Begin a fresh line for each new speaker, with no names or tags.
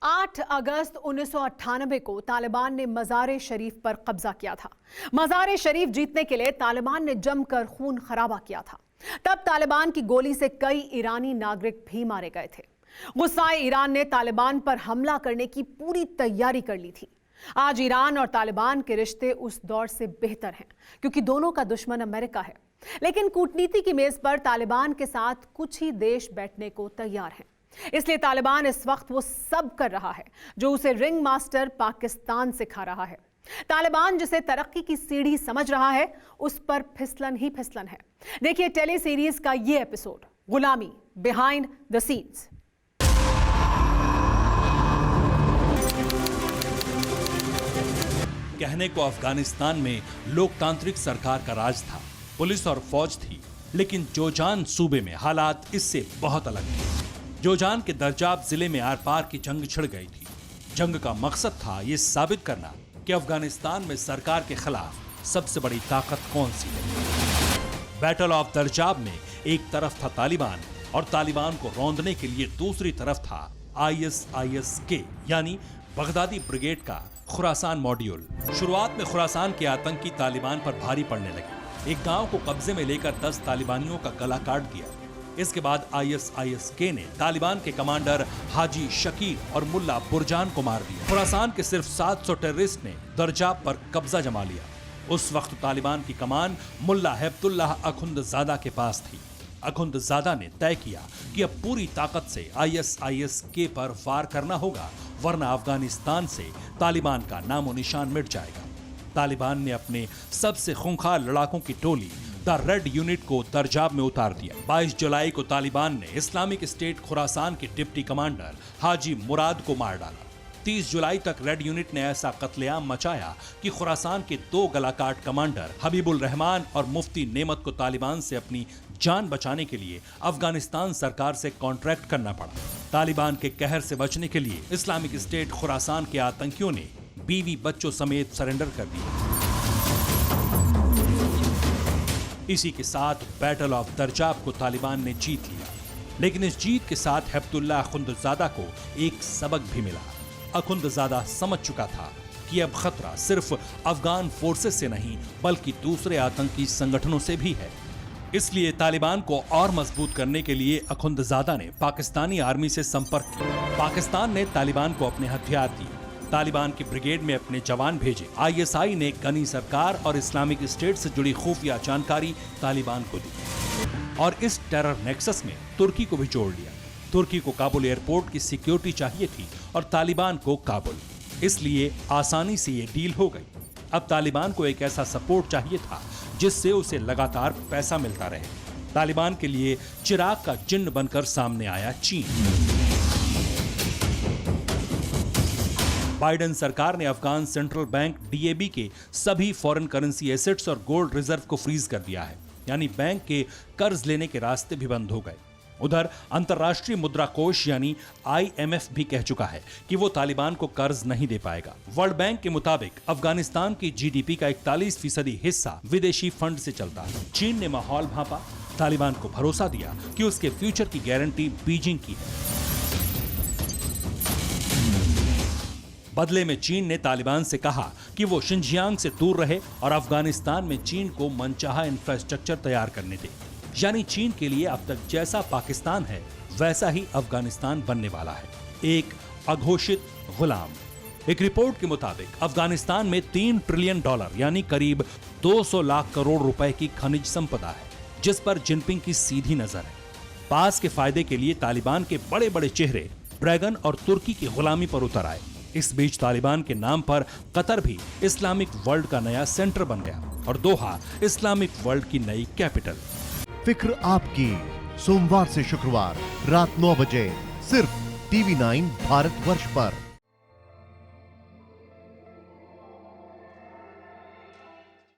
8 अगस्त 1998 को तालिबान ने मज़ार शरीफ पर कब्जा किया था। मज़ार शरीफ जीतने के लिए तालिबान ने जमकर खून खराबा किया था। तब तालिबान की गोली से कई ईरानी नागरिक भी मारे गए थे। गुस्साए ईरान ने तालिबान पर हमला करने की पूरी तैयारी कर ली थी। आज ईरान और तालिबान के रिश्ते उस दौर से बेहतर हैं, क्योंकि दोनों का दुश्मन अमेरिका है। लेकिन कूटनीति की मेज पर तालिबान के साथ कुछ ही देश बैठने को तैयार हैं। इसलिए तालिबान इस वक्त वो सब कर रहा है जो उसे रिंग मास्टर पाकिस्तान सिखा रहा है। तालिबान जिसे तरक्की की सीढ़ी समझ रहा है, उस पर फिसलन ही फिसलन है। देखिए टेली सीरीज का ये एपिसोड, गुलामी बिहाइंड द सीन्स।
कहने को अफगानिस्तान में लोकतांत्रिक सरकार का राज था, पुलिस और फौज थी, लेकिन जोजान सूबे में हालात इससे बहुत अलग थे। जोजान के दर्जाब जिले में आर पार की जंग छिड़ गई थी। जंग का मकसद था ये साबित करना कि अफगानिस्तान में सरकार के खिलाफ सबसे बड़ी ताकत कौन सी है। बैटल ऑफ दर्जाब में एक तरफ था तालिबान और तालिबान को रौंदने के लिए दूसरी तरफ था ISIS-K यानी बगदादी ब्रिगेड का खुरासान मॉड्यूल। शुरुआत में खुरासान के आतंकी तालिबान पर भारी पड़ने लगे। एक गांव को कब्जे में लेकर 10 तालिबानियों का गला काट दिया। इसके बाद ISIS-K ने तालिबान के कमांडर हाजी शकील और मुल्ला बुरजान को मार दिया। खुरासान के सिर्फ 700 टेररिस्ट ने दर्जाब पर कब्जा जमा लिया। उस वक्त तालिबान की कमान मुल्ला हेबतुल्लाह अखुंदजादा के पास थी। अखुंदजादा ने तय किया कि अब पूरी ताकत से ISIS-K पर वार करना होगा, वरना अफगानिस्तान से तालिबान का नामो निशान मिट जाएगा। तालिबान ने अपने सबसे खूंखार लड़ाकों की टोली द रेड यूनिट को दर्जाब में उतार दिया। 22 जुलाई को तालिबान ने इस्लामिक स्टेट खुरासान के डिप्टी कमांडर हाजी मुराद को मार डाला। 30 जुलाई तक रेड यूनिट ने ऐसा कत्लेआम मचाया कि खुरासान के 2 गलाकाट कमांडर हबीबुल रहमान और मुफ्ती नेमत को तालिबान से अपनी जान बचाने के लिए अफगानिस्तान सरकार से कॉन्ट्रैक्ट करना पड़ा। तालिबान के कहर से बचने के लिए इस्लामिक स्टेट खुरासान के आतंकियों ने बीवी बच्चों समेत सरेंडर कर दिया। इसी के साथ बैटल ऑफ दर्जाब को तालिबान ने जीत लिया। लेकिन इस जीत के साथ हेबतुल्लाह अखुंदजादा को एक सबक भी मिला। अखुंदजादा समझ चुका था कि अब खतरा सिर्फ अफगान फोर्सेस से नहीं बल्कि दूसरे आतंकी संगठनों से भी है। इसलिए तालिबान को और मजबूत करने के लिए अखुंदजादा ने पाकिस्तानी आर्मी से संपर्क किया। पाकिस्तान ने तालिबान को अपने हथियार दिए। तालिबान की ब्रिगेड में अपने जवान भेजे। ISI ने गनी सरकार और इस्लामिक स्टेट से जुड़ी खुफिया जानकारी तालिबान को दी और इस टेरर नेक्सस में तुर्की को भी जोड़ लिया। तुर्की को काबुल एयरपोर्ट की सिक्योरिटी चाहिए थी और तालिबान को काबुल, इसलिए आसानी से ये डील हो गई। अब तालिबान को एक ऐसा सपोर्ट चाहिए था जिससे उसे लगातार पैसा मिलता रहे। तालिबान के लिए चिराग का चिन्ह बनकर सामने आया चीन। बाइडेन सरकार ने अफगान सेंट्रल बैंक DAB के सभी फॉरेन करेंसी एसेट्स और गोल्ड रिजर्व को फ्रीज कर दिया है, यानी बैंक के कर्ज लेने के रास्ते भी बंद हो गए। उधर अंतर्राष्ट्रीय मुद्रा कोष यानी IMF भी कह चुका है कि वो तालिबान को कर्ज नहीं दे पाएगा। वर्ल्ड बैंक के मुताबिक अफगानिस्तान की GDP का 41% हिस्सा विदेशी फंड से चलता है। चीन ने माहौल भांपा, तालिबान को भरोसा दिया कि उसके फ्यूचर की गारंटी बीजिंग की है। बदले में चीन ने तालिबान से कहा कि वो शिनजियांग से दूर रहे और अफगानिस्तान में चीन को मनचाहा इंफ्रास्ट्रक्चर तैयार करने दे। यानी चीन के लिए अब तक जैसा पाकिस्तान है वैसा ही अफगानिस्तान बनने वाला है, एक अघोषित गुलाम। एक रिपोर्ट के मुताबिक अफगानिस्तान में $3 ट्रिलियन यानी करीब 200 लाख करोड़ रुपए की खनिज संपदा है, जिस पर जिनपिंग की सीधी नजर है। पास के फायदे के लिए तालिबान के बड़े बड़े चेहरे ड्रैगन और तुर्की की गुलामी पर उतर आए। इस बीच तालिबान के नाम पर कतर भी इस्लामिक वर्ल्ड का नया सेंटर बन गया और दोहा इस्लामिक वर्ल्ड की नई कैपिटल।
फिक्र आपकी, सोमवार से शुक्रवार रात 9 बजे सिर्फ TV9 भारतवर्ष पर।